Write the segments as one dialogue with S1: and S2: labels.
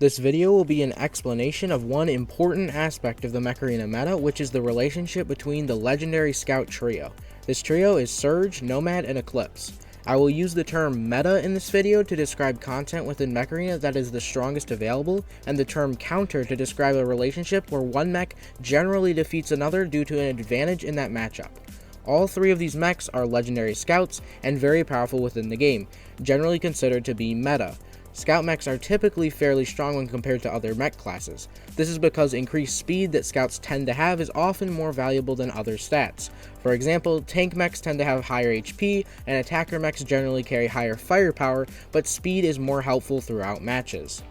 S1: This video will be an explanation of one important aspect of the Mech Arena meta, which is the relationship between the legendary scout trio. This trio is Surge, Nomad, and Eclipse. I will use the term meta in this video to describe content within Mech Arena that is the strongest available, and the term counter to describe a relationship where one mech generally defeats another due to an advantage in that matchup. All three of these mechs are legendary scouts and very powerful within the game, generally considered to be meta. Scout mechs are typically fairly strong when compared to other mech classes. This is because increased speed that scouts tend to have is often more valuable than other stats. For example, tank mechs tend to have higher HP, and attacker mechs generally carry higher firepower, but speed is more helpful throughout matches.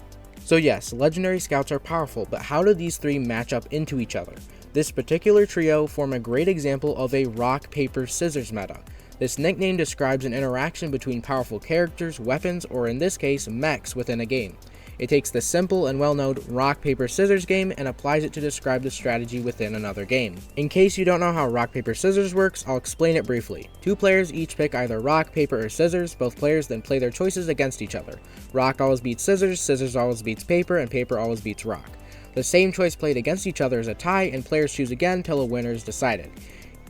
S1: So yes, legendary scouts are powerful, but how do these three match up into each other? This particular trio form a great example of a rock, paper, scissors meta. This nickname describes an interaction between powerful characters, weapons, or in this case, mechs within a game. It takes the simple and well-known rock, paper, scissors game and applies it to describe the strategy within another game. In case you don't know how rock, paper, scissors works, I'll explain it briefly. Two players each pick either rock, paper, or scissors. Both players then play their choices against each other. Rock always beats scissors, scissors always beats paper, and paper always beats rock. The same choice played against each other is a tie, and players choose again till a winner is decided.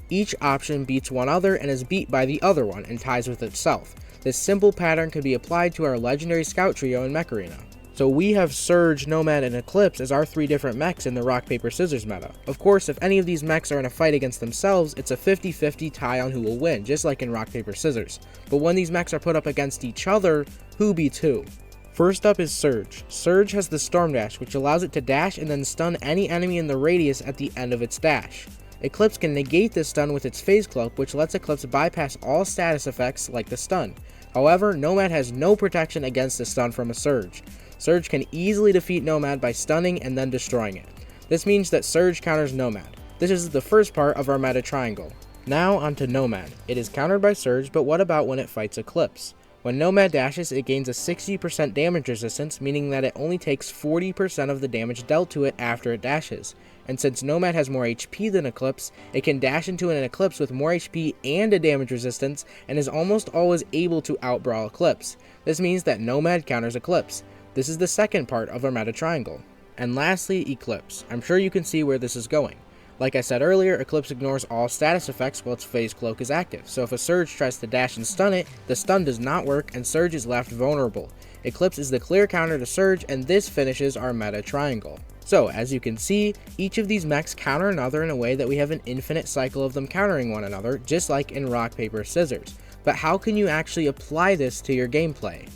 S1: Each option beats one other and is beat by the other one and ties with itself. This simple pattern can be applied to our legendary scout trio in Mech Arena. So we have Surge, Nomad, and Eclipse as our three different mechs in the rock, paper, scissors meta. Of course, if any of these mechs are in a fight against themselves, it's a 50-50 tie on who will win, just like in rock, paper, scissors. But when these mechs are put up against each other, who beats who? First up is Surge. Surge has the Storm Dash, which allows it to dash and then stun any enemy in the radius at the end of its dash. Eclipse can negate this stun with its Phase Cloak, which lets Eclipse bypass all status effects like the stun. However, Nomad has no protection against the stun from a Surge. Surge can easily defeat Nomad by stunning and then destroying it. This means that Surge counters Nomad. This is the first part of our meta triangle. Now onto Nomad. It is countered by Surge, but what about when it fights Eclipse? When Nomad dashes, it gains a 60% damage resistance, meaning that it only takes 40% of the damage dealt to it after it dashes. And since Nomad has more HP than Eclipse, it can dash into an Eclipse with more HP and a damage resistance, and is almost always able to outbrawl Eclipse. This means that Nomad counters Eclipse. This is the second part of our meta triangle. And lastly, Eclipse. I'm sure you can see where this is going. Like I said earlier, Eclipse ignores all status effects while its Phase Cloak is active, so if a Surge tries to dash and stun it, the stun does not work and Surge is left vulnerable. Eclipse is the clear counter to Surge, and this finishes our meta triangle. So, as you can see, each of these mechs counter another in a way that we have an infinite cycle of them countering one another, just like in rock, paper, scissors. But how can you actually apply this to your gameplay?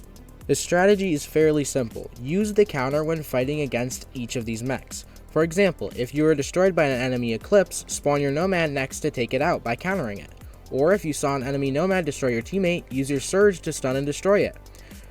S1: The strategy is fairly simple. Use the counter when fighting against each of these mechs. For example, if you were destroyed by an enemy Eclipse, spawn your Nomad next to take it out by countering it. Or if you saw an enemy Nomad destroy your teammate, use your Surge to stun and destroy it.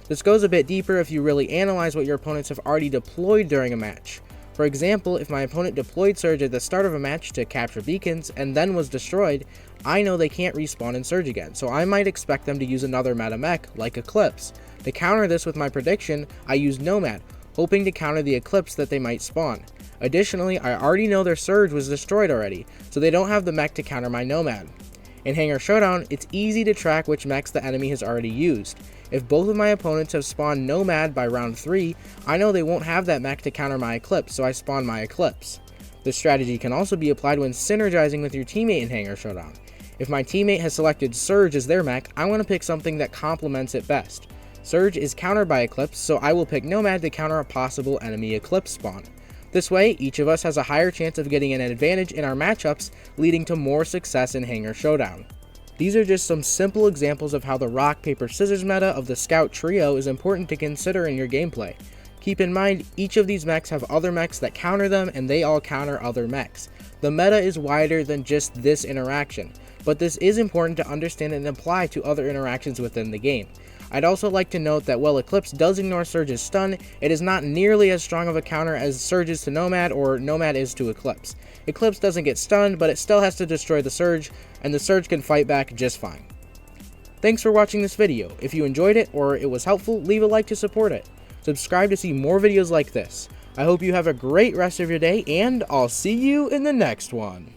S1: This goes a bit deeper if you really analyze what your opponents have already deployed during a match. For example, if my opponent deployed Surge at the start of a match to capture beacons and then was destroyed, I know they can't respawn and Surge again, so I might expect them to use another meta mech like Eclipse. To counter this with my prediction, I used Nomad, hoping to counter the Eclipse that they might spawn. Additionally, I already know their Surge was destroyed already, so they don't have the mech to counter my Nomad. In Hangar Showdown, it's easy to track which mechs the enemy has already used. If both of my opponents have spawned Nomad by round 3, I know they won't have that mech to counter my Eclipse, so I spawn my Eclipse. This strategy can also be applied when synergizing with your teammate in Hangar Showdown. If my teammate has selected Surge as their mech, I want to pick something that complements it best. Surge is countered by Eclipse, so I will pick Nomad to counter a possible enemy Eclipse spawn. This way, each of us has a higher chance of getting an advantage in our matchups, leading to more success in Hangar Showdown. These are just some simple examples of how the rock, paper, scissors meta of the Scout trio is important to consider in your gameplay. Keep in mind, each of these mechs have other mechs that counter them, and they all counter other mechs. The meta is wider than just this interaction, but this is important to understand and apply to other interactions within the game. I'd also like to note that while Eclipse does ignore Surge's stun, it is not nearly as strong of a counter as Surge is to Nomad or Nomad is to Eclipse. Eclipse doesn't get stunned, but it still has to destroy the Surge, and the Surge can fight back just fine. Thanks for watching this video. If you enjoyed it or it was helpful, leave a like to support it. Subscribe to see more videos like this. I hope you have a great rest of your day, and I'll see you in the next one.